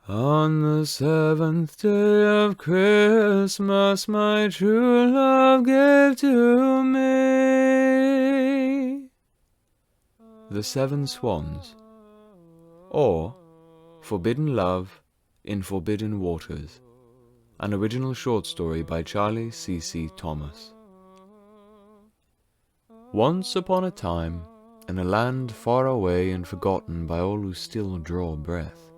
On the seventh day of Christmas, my true love gave to me. The Seven Swans, or Forbidden Love in Forbidden Waters, an original short story by Charlie C.C. Thomas. Once upon a time, in a land far away and forgotten by all who still draw breath,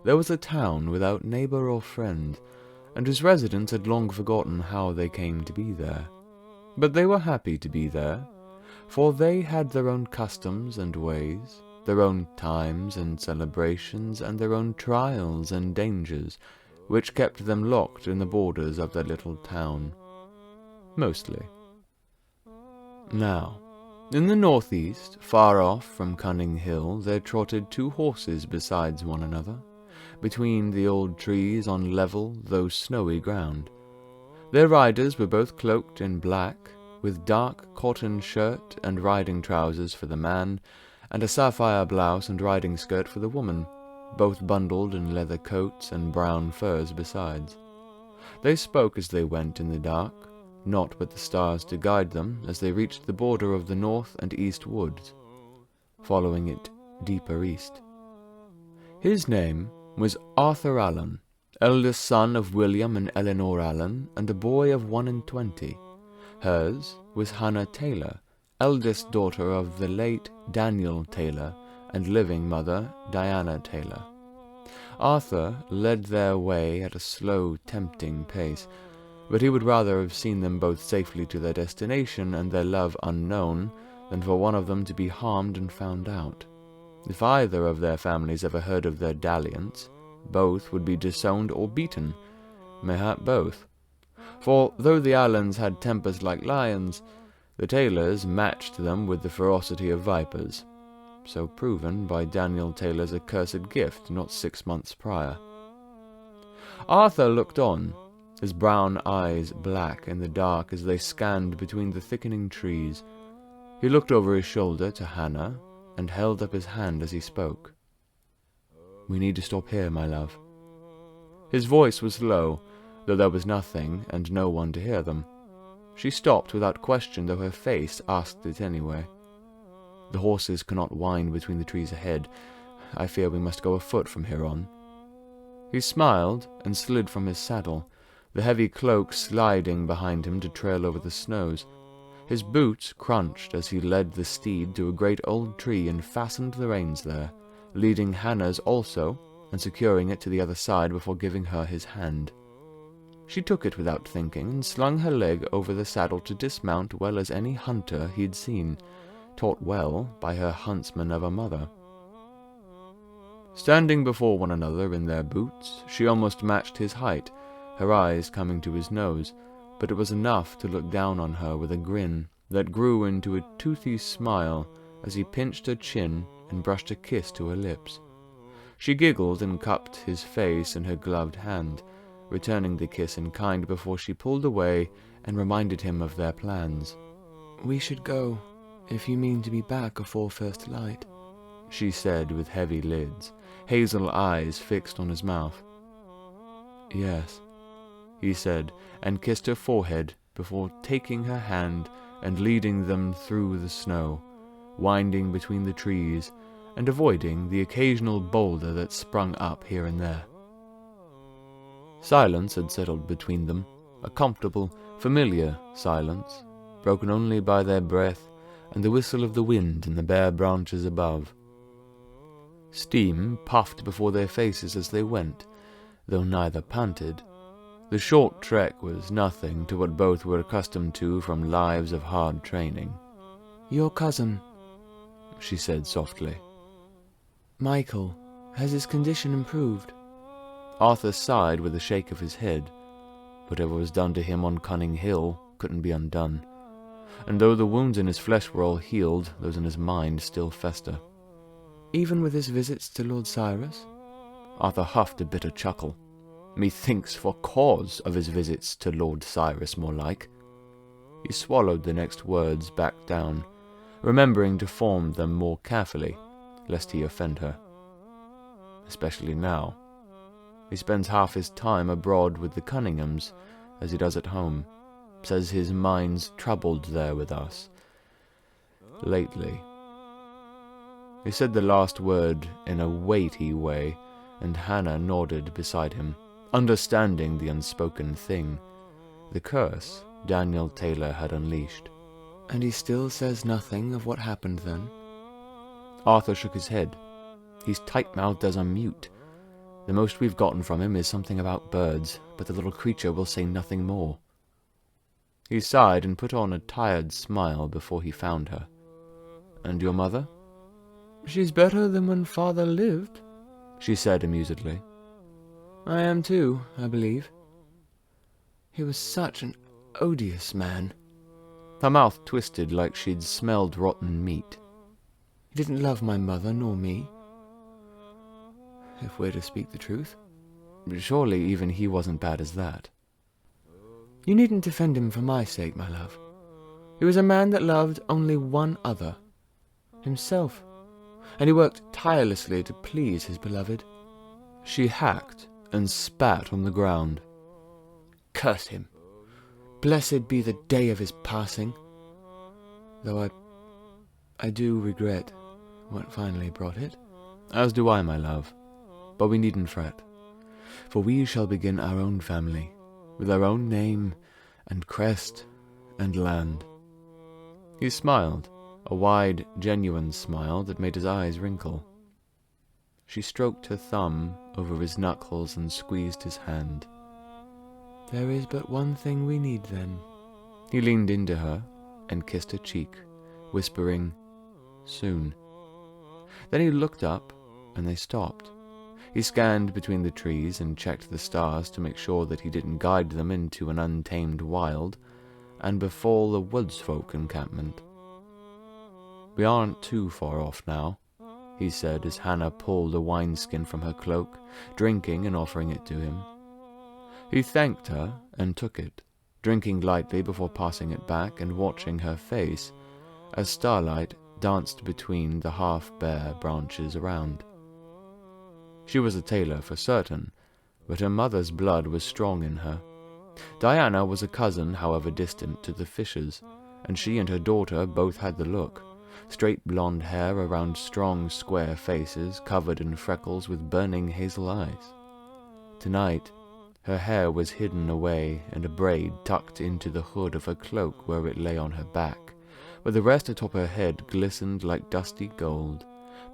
there was a town without neighbor or friend, and whose residents had long forgotten how they came to be there. But they were happy to be there, for they had their own customs and ways, their own times and celebrations, and their own trials and dangers, which kept them locked in the borders of their little town. Mostly. Now, in the northeast, far off from Cunning Hill, there trotted two horses besides one another, between the old trees on level though snowy ground. Their riders were both cloaked in black, with dark cotton shirt and riding trousers for the man, and a sapphire blouse and riding skirt for the woman, both bundled in leather coats and brown furs besides. They spoke as they went in the dark, naught but the stars to guide them as they reached the border of the north and east woods, following it deeper east. His name was Arthur Allen, eldest son of William and Eleanor Allen, and a boy of 21. Hers was Hannah Taylor, eldest daughter of the late Daniel Taylor, and living mother Diana Taylor. Arthur led their way at a slow, tempting pace, but he would rather have seen them both safely to their destination and their love unknown than for one of them to be harmed and found out. If either of their families ever heard of their dalliance, both would be disowned or beaten, mayhap both. For though the Allens had tempers like lions, the Taylors matched them with the ferocity of vipers, so proven by Daniel Taylor's accursed gift not 6 months prior. Arthur looked on, his brown eyes black in the dark as they scanned between the thickening trees. He looked over his shoulder to Hannah, and held up his hand as he spoke. "We need to stop here, my love." His voice was low, though there was nothing and no one to hear them. She stopped without question, though her face asked it anyway. "The horses cannot wind between the trees ahead. I fear we must go afoot from here on." He smiled and slid from his saddle, the heavy cloak sliding behind him to trail over the snows. His boots crunched as he led the steed to a great old tree and fastened the reins there, leading Hannah's also, and securing it to the other side before giving her his hand. She took it without thinking, and slung her leg over the saddle to dismount well as any hunter he'd seen, taught well by her huntsman of a mother. Standing before one another in their boots, she almost matched his height, her eyes coming to his nose, but it was enough to look down on her with a grin that grew into a toothy smile as he pinched her chin and brushed a kiss to her lips. She giggled and cupped his face in her gloved hand, returning the kiss in kind before she pulled away and reminded him of their plans. "We should go, if you mean to be back afore first light," she said with heavy lids, hazel eyes fixed on his mouth. "Yes," he said, and kissed her forehead before taking her hand and leading them through the snow, winding between the trees and avoiding the occasional boulder that sprung up here and there. Silence had settled between them, a comfortable, familiar silence, broken only by their breath and the whistle of the wind in the bare branches above. Steam puffed before their faces as they went, though neither panted. The short trek was nothing to what both were accustomed to from lives of hard training. "Your cousin," she said softly. "Michael, has his condition improved?" Arthur sighed with a shake of his head. Whatever was done to him on Cunning Hill couldn't be undone, and though the wounds in his flesh were all healed, those in his mind still fester. "Even with his visits to Lord Cyrus?" Arthur huffed a bitter chuckle. "Methinks for cause of his visits to Lord Cyrus, more like." He swallowed the next words back down, remembering to form them more carefully, lest he offend her. Especially now. He spends half his time abroad with the Cunninghams, as he does at home. Says his mind's troubled there with us. Lately. He said the last word in a weighty way, and Hannah nodded beside him, understanding the unspoken thing. The curse Daniel Taylor had unleashed. And he still says nothing of what happened then? Arthur shook his head. He's tight-mouthed as a mute. The most we've gotten from him is something about birds, but the little creature will say nothing more. He sighed and put on a tired smile before he found her. And your mother? She's better than when father lived, she said amusedly. I am too, I believe. He was such an odious man. Her mouth twisted like she'd smelled rotten meat. He didn't love my mother nor me, if we're to speak the truth. Surely even he wasn't bad as that. You needn't defend him for my sake, my love. He was a man that loved only one other, himself, and he worked tirelessly to please his beloved. She hacked and spat on the ground. Curse him! Blessed be the day of his passing. Though I do regret what finally brought it. As do I, my love. But we needn't fret, for we shall begin our own family, with our own name and crest and land. He smiled, a wide, genuine smile that made his eyes wrinkle. She stroked her thumb over his knuckles and squeezed his hand. There is but one thing we need, then. He leaned into her and kissed her cheek, whispering, soon. Then he looked up, and they stopped. He scanned between the trees and checked the stars to make sure that he didn't guide them into an untamed wild, and befall the woodsfolk encampment. We aren't too far off now, he said as Hannah pulled a wineskin from her cloak, drinking and offering it to him. He thanked her and took it, drinking lightly before passing it back and watching her face as starlight danced between the half-bare branches around. She was a Taylor for certain, but her mother's blood was strong in her. Diana was a cousin, however distant, to the Fishers, and she and her daughter both had the look. Straight blonde hair around strong, square faces, covered in freckles with burning hazel eyes. Tonight, her hair was hidden away and a braid tucked into the hood of her cloak where it lay on her back, but the rest atop her head glistened like dusty gold,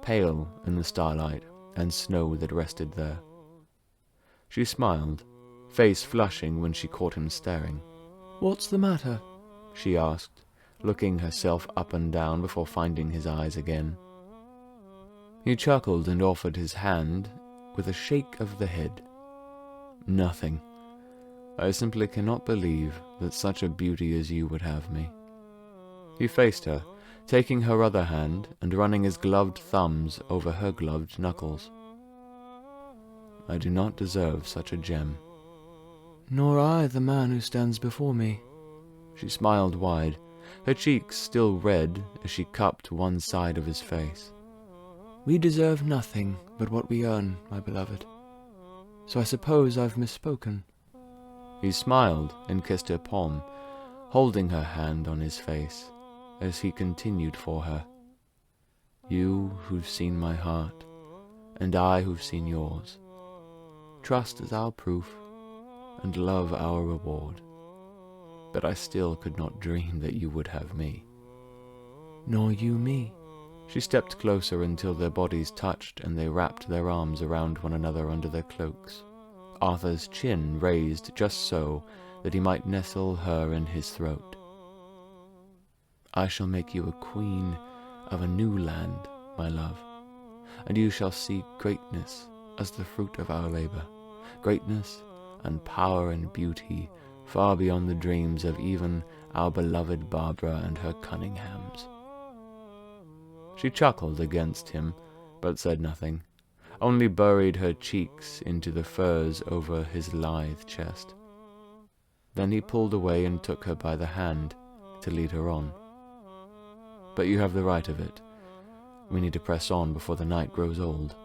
pale in the starlight and snow that rested there. She smiled, face flushing when she caught him staring. "What's the matter?" she asked, looking herself up and down before finding his eyes again. He chuckled and offered his hand with a shake of the head. "Nothing. I simply cannot believe that such a beauty as you would have me." He faced her, taking her other hand and running his gloved thumbs over her gloved knuckles. "I do not deserve such a gem." "Nor I the man who stands before me." She smiled wide, her cheeks still red as she cupped one side of his face. "We deserve nothing but what we earn, my beloved. So I suppose I've misspoken." He smiled and kissed her palm, holding her hand on his face, as he continued for her. "You who've seen my heart, and I who've seen yours. Trust is our proof, and love our reward. But I still could not dream that you would have me." "Nor you me." She stepped closer until their bodies touched and they wrapped their arms around one another under their cloaks, Arthur's chin raised just so that he might nestle her in his throat. "I shall make you a queen of a new land, my love, and you shall see greatness as the fruit of our labor, greatness and power and beauty far beyond the dreams of even our beloved Barbara and her Cunninghams." She chuckled against him, but said nothing, only buried her cheeks into the furs over his lithe chest. Then he pulled away and took her by the hand to lead her on. "But you have the right of it. We need to press on before the night grows old."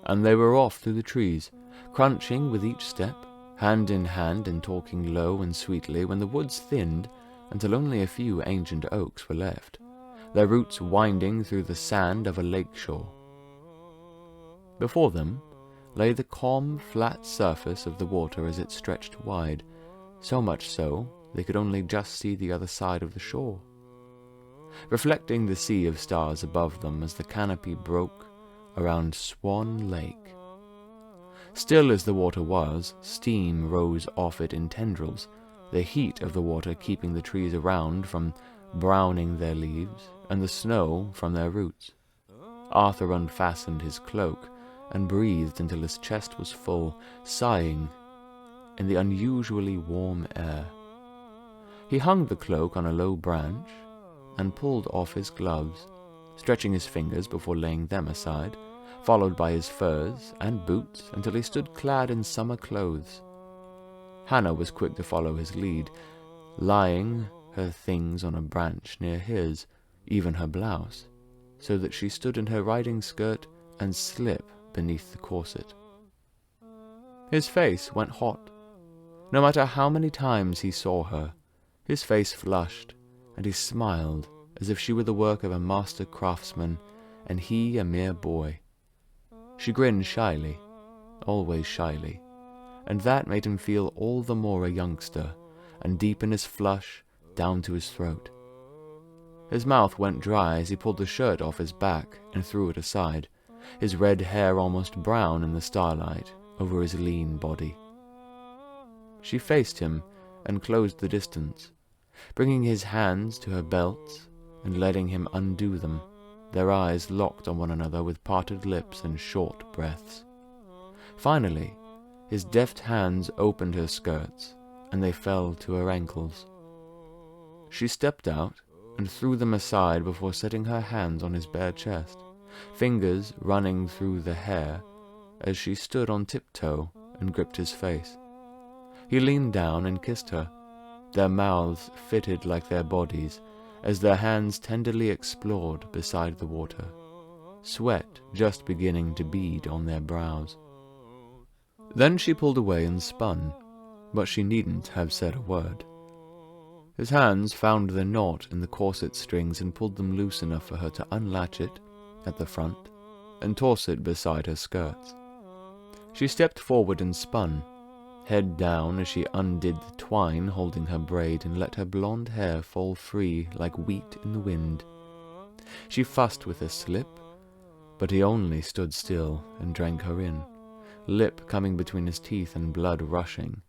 and they were off through the trees, crunching with each step, hand in hand and talking low and sweetly when the woods thinned until only a few ancient oaks were left, their roots winding through the sand of a lake shore. Before them lay the calm, flat surface of the water as it stretched wide, so much so they could only just see the other side of the shore. Reflecting the sea of stars above them as the canopy broke around Swan Lake. Still as the water was, steam rose off it in tendrils, the heat of the water keeping the trees around from browning their leaves, and the snow from their roots. Arthur unfastened his cloak and breathed until his chest was full, sighing in the unusually warm air. He hung the cloak on a low branch and pulled off his gloves, stretching his fingers before laying them aside, followed by his furs and boots until he stood clad in summer clothes. Hannah was quick to follow his lead, lying her things on a branch near his, even her blouse, so that she stood in her riding skirt and slip beneath the corset. His face went hot. No matter how many times he saw her, his face flushed, and he smiled as if she were the work of a master craftsman and he a mere boy. She grinned shyly, always shyly, and that made him feel all the more a youngster, and deepen his flush down to his throat. His mouth went dry as he pulled the shirt off his back and threw it aside, his red hair almost brown in the starlight over his lean body. She faced him and closed the distance, bringing his hands to her belts and letting him undo them, their eyes locked on one another with parted lips and short breaths. Finally, his deft hands opened her skirts, and they fell to her ankles. She stepped out and threw them aside before setting her hands on his bare chest, fingers running through the hair as she stood on tiptoe and gripped his face. He leaned down and kissed her, their mouths fitted like their bodies, as their hands tenderly explored beside the water, sweat just beginning to bead on their brows. Then she pulled away and spun, but she needn't have said a word. His hands found the knot in the corset strings and pulled them loose enough for her to unlatch it at the front and toss it beside her skirts. She stepped forward and spun, head down as she undid the twine holding her braid and let her blonde hair fall free like wheat in the wind. She fussed with a slip, but he only stood still and drank her in, lip coming between his teeth and blood rushing,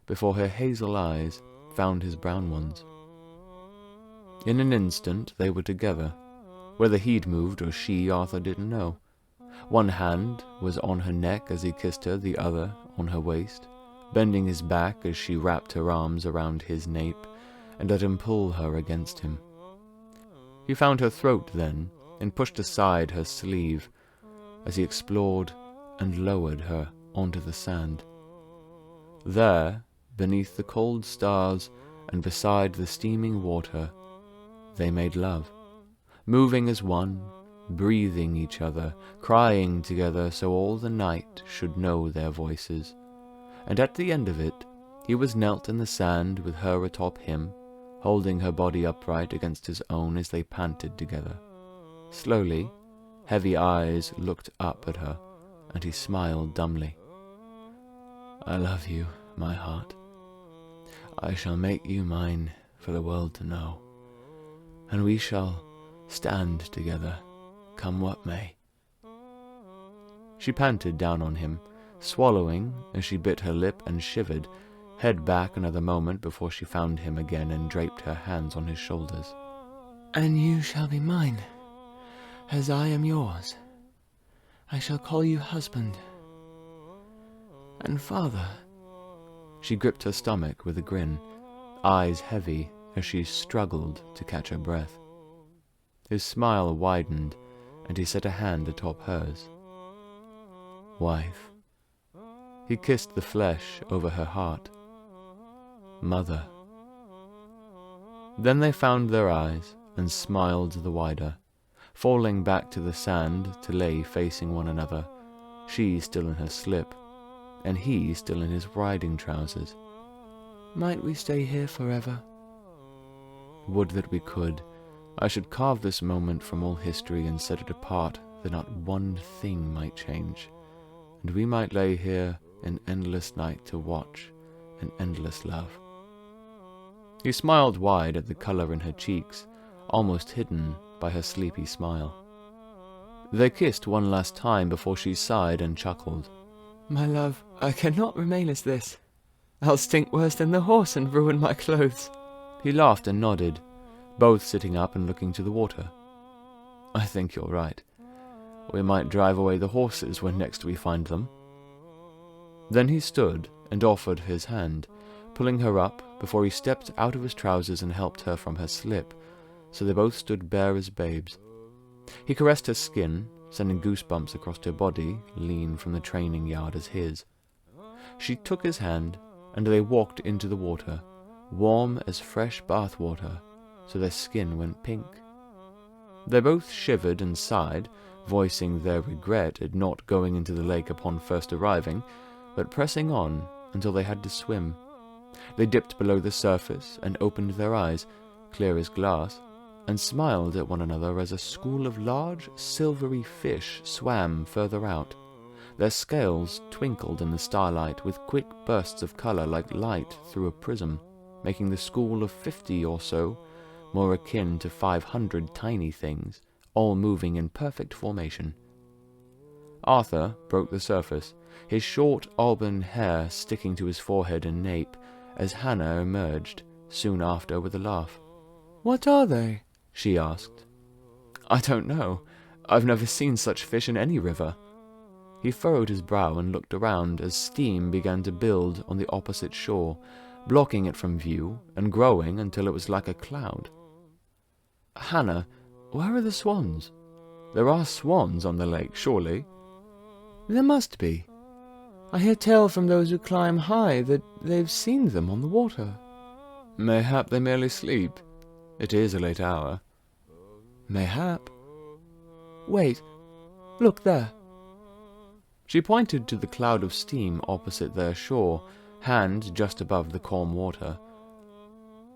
before her hazel eyes found his brown ones. In an instant they were together. Whether he'd moved or she, Arthur didn't know. One hand was on her neck as he kissed her, the other on her waist, bending his back as she wrapped her arms around his nape and let him pull her against him. He found her throat then and pushed aside her sleeve as he explored and lowered her onto the sand. There, beneath the cold stars and beside the steaming water, they made love, moving as one, breathing each other, crying together so all the night should know their voices. And at the end of it, he was knelt in the sand with her atop him, holding her body upright against his own as they panted together. Slowly, heavy eyes looked up at her, and he smiled dumbly. "I love you, my heart. I shall make you mine for the world to know, and we shall stand together, come what may." She panted down on him, swallowing as she bit her lip and shivered, head back another moment before she found him again and draped her hands on his shoulders. "And you shall be mine, as I am yours. I shall call you husband and father." She gripped her stomach with a grin, eyes heavy as she struggled to catch her breath. His smile widened, and he set a hand atop hers. "Wife." He kissed the flesh over her heart. "Mother." Then they found their eyes and smiled the wider, falling back to the sand to lay facing one another, she still in her slip, and he still in his riding trousers. "Might we stay here forever?" Would that we could. I should carve this moment from all history and set it apart, that not one thing might change, and we might lay here an endless night to watch an endless love. He smiled wide at the color in her cheeks, almost hidden by her sleepy smile. They kissed one last time before she sighed and chuckled. "My love, I cannot remain as this. I'll stink worse than the horse and ruin my clothes." He laughed and nodded, both sitting up and looking to the water. "I think you're right. We might drive away the horses when next we find them." Then he stood and offered his hand, pulling her up before he stepped out of his trousers and helped her from her slip, so they both stood bare as babes. He caressed her skin, sending goosebumps across her body, lean from the training yard as his. She took his hand, and they walked into the water, warm as fresh bath water, so their skin went pink. They both shivered and sighed, voicing their regret at not going into the lake upon first arriving, but pressing on until they had to swim. They dipped below the surface and opened their eyes, clear as glass, and smiled at one another as a school of large, silvery fish swam further out. Their scales twinkled in the starlight with quick bursts of color like light through a prism, making the school of 50 or so more akin to 500 tiny things, all moving in perfect formation. Arthur broke the surface, his short auburn hair sticking to his forehead and nape, as Hannah emerged soon after with a laugh. "What are they?" she asked. "I don't know. I've never seen such fish in any river." He furrowed his brow and looked around as steam began to build on the opposite shore, blocking it from view and growing until it was like a cloud. "Hannah, where are the swans? There are swans on the lake, surely?" "There must be. I hear tell from those who climb high that they've seen them on the water." "Mayhap they merely sleep. It is a late hour." "Mayhap. Wait, look there." She pointed to the cloud of steam opposite their shore, hand just above the calm water.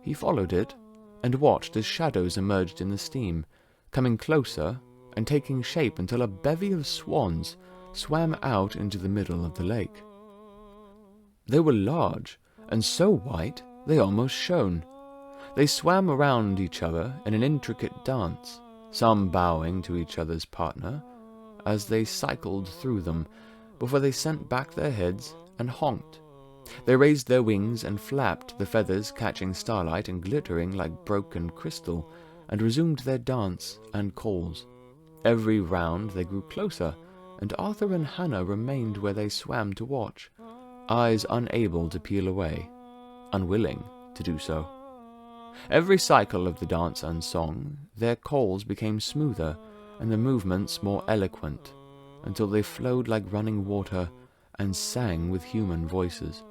He followed it, and watched as shadows emerged in the steam, coming closer and taking shape until a bevy of swans swam out into the middle of the lake. They were large, and so white they almost shone. They swam around each other in an intricate dance, some bowing to each other's partner, as they cycled through them, before they sent back their heads and honked. They raised their wings and flapped, the feathers catching starlight and glittering like broken crystal, and resumed their dance and calls. Every round they grew closer, and Arthur and Hannah remained where they swam to watch, eyes unable to peel away, unwilling to do so. Every cycle of the dance and song, their calls became smoother, and the movements more eloquent, until they flowed like running water and sang with human voices.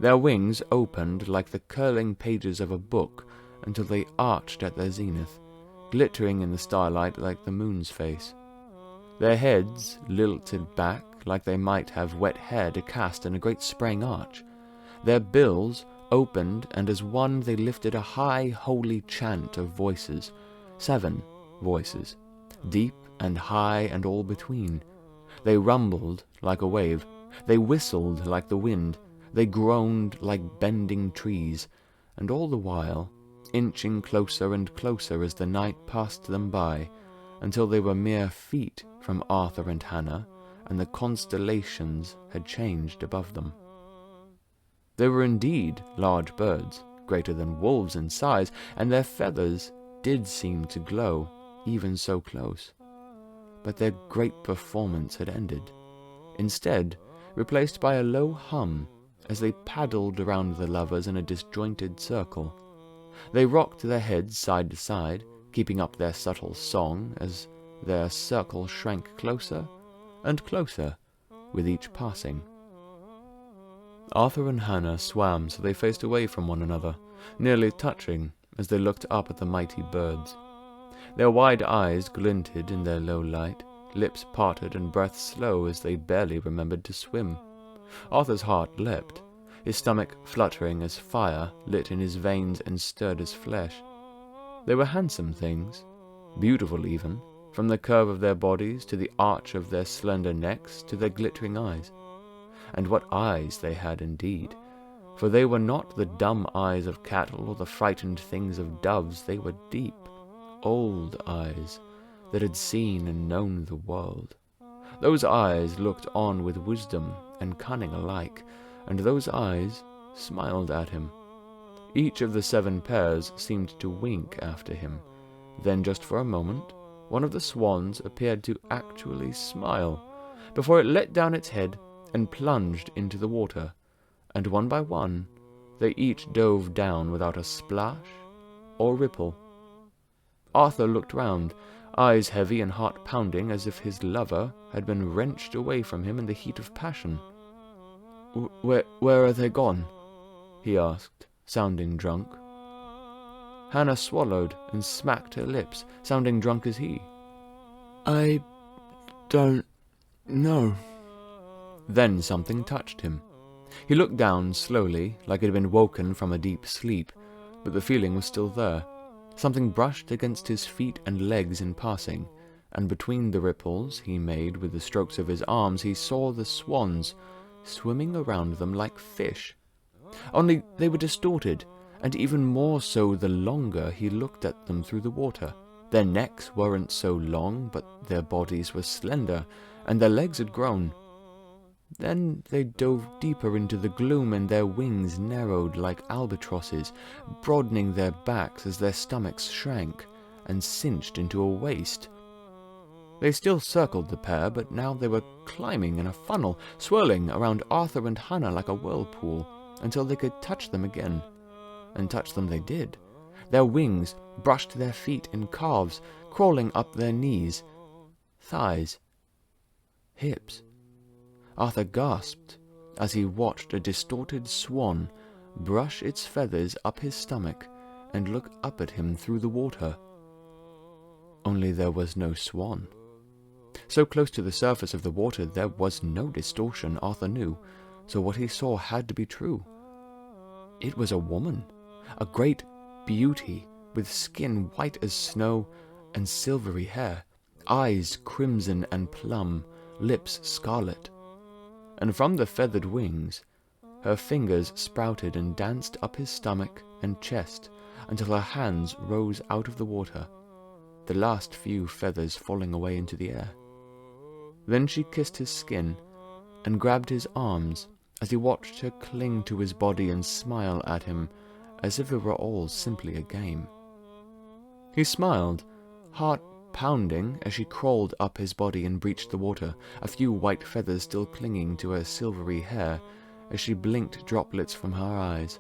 Their wings opened like the curling pages of a book until they arched at their zenith, glittering in the starlight like the moon's face. Their heads lilted back like they might have wet hair to cast in a great spraying arch. Their bills opened, and as one they lifted a high, holy chant of voices, 7 voices, deep and high and all between. They rumbled like a wave, they whistled like the wind, they groaned like bending trees, and all the while, inching closer and closer as the night passed them by, until they were mere feet from Arthur and Hannah, and the constellations had changed above them. They were indeed large birds, greater than wolves in size, and their feathers did seem to glow, even so close. But their great performance had ended, instead replaced by a low hum as they paddled around the lovers in a disjointed circle. They rocked their heads side to side, keeping up their subtle song as their circle shrank closer and closer with each passing. Arthur and Hannah swam so they faced away from one another, nearly touching as they looked up at the mighty birds. Their wide eyes glinted in their low light, lips parted and breath slow as they barely remembered to swim. Arthur's heart leapt, his stomach fluttering as fire lit in his veins and stirred his flesh. They were handsome things, beautiful even, from the curve of their bodies to the arch of their slender necks to their glittering eyes. And what eyes they had indeed, for they were not the dumb eyes of cattle or the frightened things of doves. They were deep, old eyes that had seen and known the world. Those eyes looked on with wisdom and cunning alike, and those eyes smiled at him. Each of the 7 pairs seemed to wink after him. Then, just for a moment, one of the swans appeared to actually smile, before it let down its head and plunged into the water, and one by one they each dove down without a splash or ripple. Arthur looked round, eyes heavy and heart pounding, as if his lover had been wrenched away from him in the heat of passion. Where are they gone?" he asked, sounding drunk. Hannah swallowed and smacked her lips, sounding drunk as he. "I don't know." Then something touched him. He looked down slowly, like he had been woken from a deep sleep, but the feeling was still there. Something brushed against his feet and legs in passing, and between the ripples he made with the strokes of his arms he saw the swans swimming around them like fish. Only they were distorted, and even more so the longer he looked at them through the water. Their necks weren't so long, but their bodies were slender, and their legs had grown. Then they dove deeper into the gloom, and their wings narrowed like albatrosses, broadening their backs as their stomachs shrank and cinched into a waist. They still circled the pair, but now they were climbing in a funnel, swirling around Arthur and Hannah like a whirlpool, until they could touch them again. And touch them they did. Their wings brushed their feet and calves, crawling up their knees, thighs, hips. Arthur gasped as he watched a distorted swan brush its feathers up his stomach and look up at him through the water. Only there was no swan. So close to the surface of the water there was no distortion, Arthur knew, so what he saw had to be true. It was a woman, a great beauty, with skin white as snow and silvery hair, eyes crimson and plum, lips scarlet. And from the feathered wings, her fingers sprouted and danced up his stomach and chest until her hands rose out of the water, the last few feathers falling away into the air. Then she kissed his skin and grabbed his arms as he watched her cling to his body and smile at him as if it were all simply a game. He smiled, heart pounding as she crawled up his body and breached the water, a few white feathers still clinging to her silvery hair as she blinked droplets from her eyes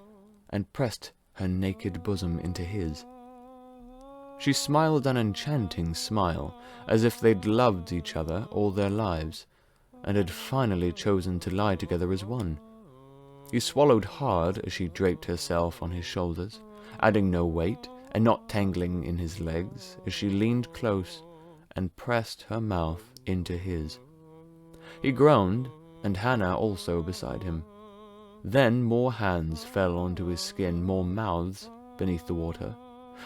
and pressed her naked bosom into his. She smiled an enchanting smile, as if they'd loved each other all their lives, and had finally chosen to lie together as one. He swallowed hard as she draped herself on his shoulders, adding no weight and not tangling in his legs, as she leaned close and pressed her mouth into his. He groaned, and Hannah also beside him. Then more hands fell onto his skin, more mouths beneath the water,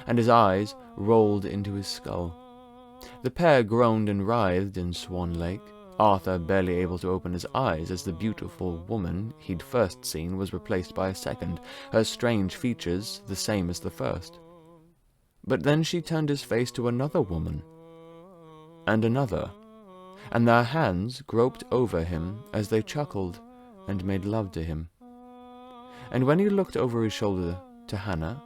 and his eyes rolled into his skull. The pair groaned and writhed in Swan Lake, Arthur barely able to open his eyes as the beautiful woman he'd first seen was replaced by a second, her strange features the same as the first. But then she turned his face to another woman, and another, and their hands groped over him as they chuckled and made love to him. And when he looked over his shoulder to Hannah,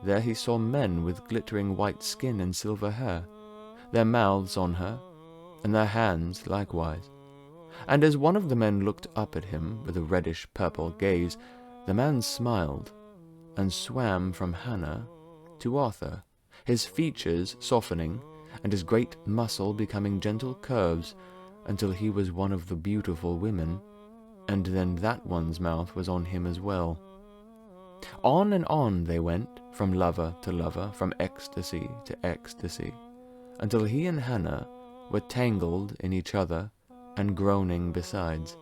there he saw men with glittering white skin and silver hair, their mouths on her, and their hands likewise. And as one of the men looked up at him with a reddish-purple gaze, the man smiled and swam from Hannah to Arthur, his features softening and his great muscle becoming gentle curves until he was one of the beautiful women, and then that one's mouth was on him as well. On and on they went, from lover to lover, from ecstasy to ecstasy, until he and Hannah were tangled in each other and groaning besides.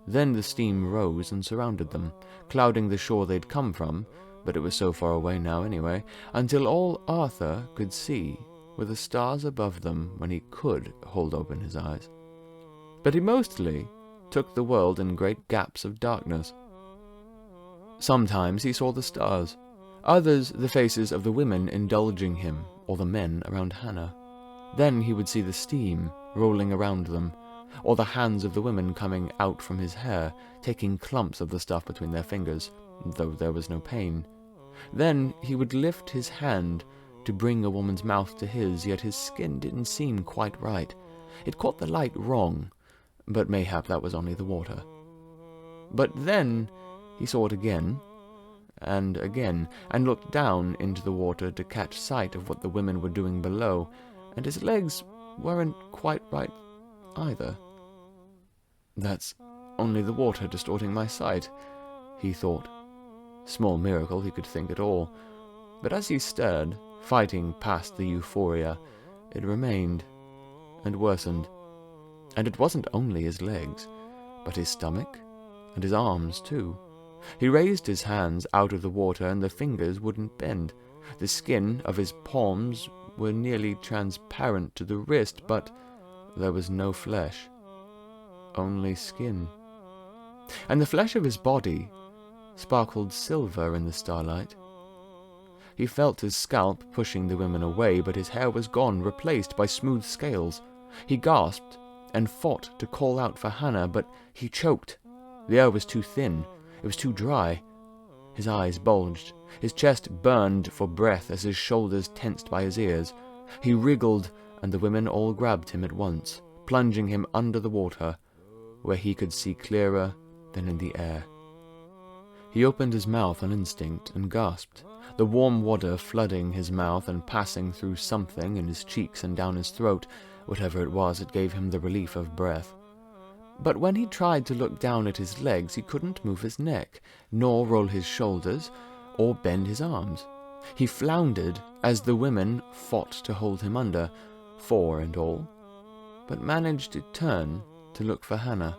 Then the steam rose and surrounded them, clouding the shore they'd come from, but it was so far away now anyway, until all Arthur could see were the stars above them when he could hold open his eyes. But he mostly took the world in great gaps of darkness. Sometimes he saw the stars, others the faces of the women indulging him, or the men around Hannah. Then he would see the steam rolling around them, or the hands of the women coming out from his hair, taking clumps of the stuff between their fingers, though there was no pain. Then he would lift his hand to bring a woman's mouth to his, yet his skin didn't seem quite right. It caught the light wrong, but mayhap that was only the water. But then he saw it again, and looked down into the water to catch sight of what the women were doing below, and his legs weren't quite right either. That's only the water distorting my sight, he thought. Small miracle he could think at all. But as he stared, fighting past the euphoria, it remained and worsened. And it wasn't only his legs, but his stomach and his arms too. He raised his hands out of the water and the fingers wouldn't bend. The skin of his palms were nearly transparent to the wrist, but there was no flesh, only skin. And the flesh of his body sparkled silver in the starlight. He felt his scalp pushing the women away, but his hair was gone, replaced by smooth scales. He gasped and fought to call out for Hannah, but he choked. The air was too thin, it was too dry. His eyes bulged, his chest burned for breath as his shoulders tensed by his ears. He wriggled, and the women all grabbed him at once, plunging him under the water, where he could see clearer than in the air. He opened his mouth on instinct and gasped, the warm water flooding his mouth and passing through something in his cheeks and down his throat. Whatever it was, it gave him the relief of breath. But when he tried to look down at his legs, he couldn't move his neck, nor roll his shoulders, or bend his arms. He floundered as the women fought to hold him under, 4 and all, but managed to turn to look for Hannah.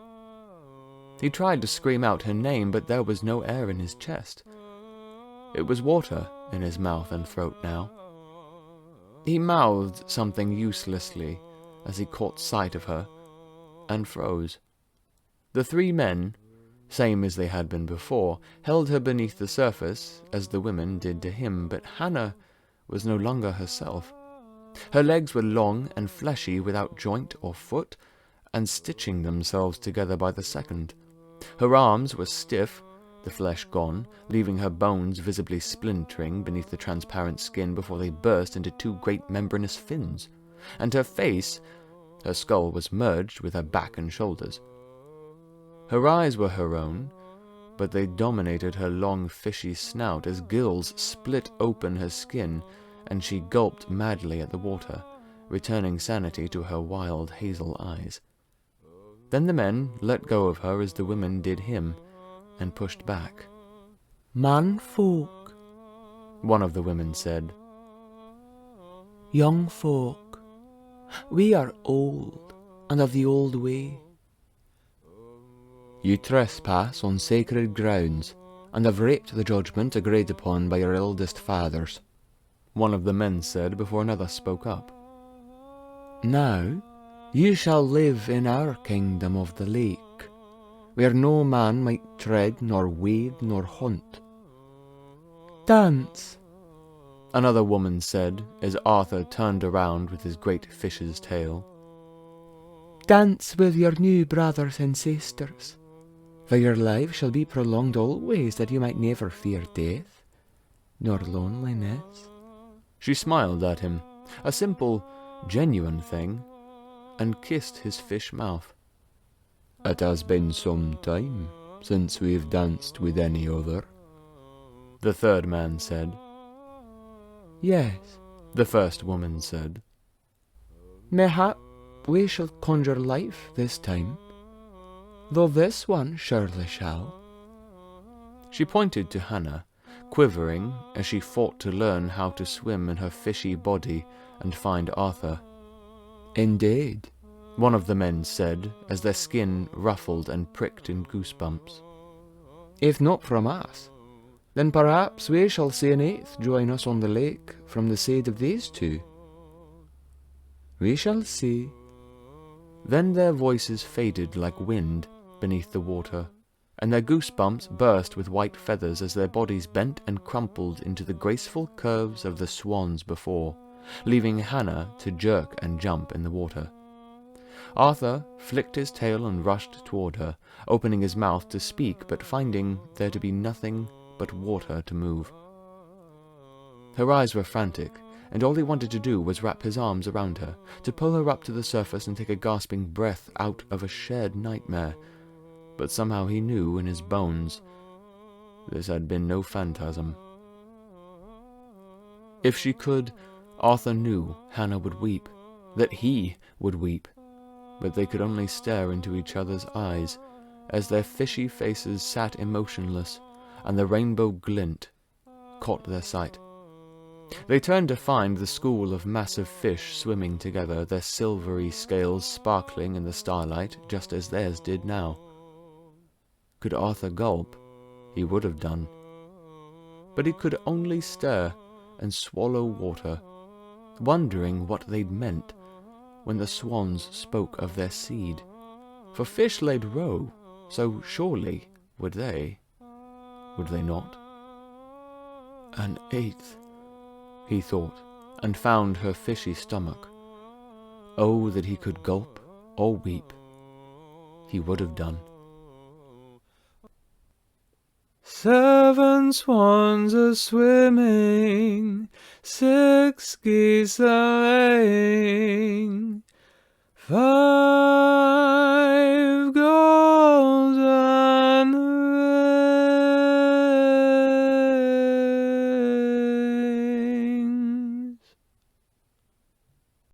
He tried to scream out her name, but there was no air in his chest. It was water in his mouth and throat now. He mouthed something uselessly as he caught sight of her, and froze. The 3 men, same as they had been before, held her beneath the surface, as the women did to him, but Hannah was no longer herself. Her legs were long and fleshy without joint or foot, and stitching themselves together by the second. Her arms were stiff, the flesh gone, leaving her bones visibly splintering beneath the transparent skin before they burst into 2 great membranous fins. And her face, her skull was merged with her back and shoulders. Her eyes were her own, but they dominated her long fishy snout as gills split open her skin, and she gulped madly at the water, returning sanity to her wild hazel eyes. Then the men let go of her as the women did him, and pushed back. "Man folk," one of the women said. "Young folk, we are old, and of the old way. You trespass on sacred grounds, and have raped the judgment agreed upon by your eldest fathers," one of the men said before another spoke up. Now you shall live in our kingdom of the lake, where no man might tread, nor wade, nor hunt. Dance, another woman said as Arthur turned around with his great fish's tail. Dance with your new brothers and sisters, for your life shall be prolonged always, that you might never fear death, nor loneliness. She smiled at him, a simple, genuine thing, and kissed his fish mouth. "It has been some time since we've danced with any other," the 3rd man said. "Yes," the 1st woman said. "Mayhap we shall conjure life this time, though this one surely shall." She pointed to Hannah, quivering as she fought to learn how to swim in her fishy body and find Arthur. Indeed, one of the men said, as their skin ruffled and pricked in goosebumps. if not from us, then perhaps we shall see an eighth join us on the lake from the side of these two. We shall see. Then their voices faded like wind beneath the water, and their goosebumps burst with white feathers as their bodies bent and crumpled into the graceful curves of the swans before, leaving Hannah to jerk and jump in the water. Arthur flicked his tail and rushed toward her, opening his mouth to speak, but finding there to be nothing but water to move. Her eyes were frantic, and all he wanted to do was wrap his arms around her, to pull her up to the surface and take a gasping breath out of a shared nightmare. But somehow he knew in his bones this had been no phantasm. If she could, Arthur knew Hannah would weep, that he would weep, but they could only stare into each other's eyes as their fishy faces sat emotionless, and the rainbow glint caught their sight. They turned to find the school of massive fish swimming together, their silvery scales sparkling in the starlight just as theirs did now. Could Arthur gulp? He would have done. But he could only stare and swallow water, wondering what they'd meant when the swans spoke of their seed. For fish laid roe, so surely would they not? An eighth, he thought, and found her fishy stomach. Oh, that he could gulp or weep. He would have done. 7 swans are swimming, 6 geese are laying, 5 go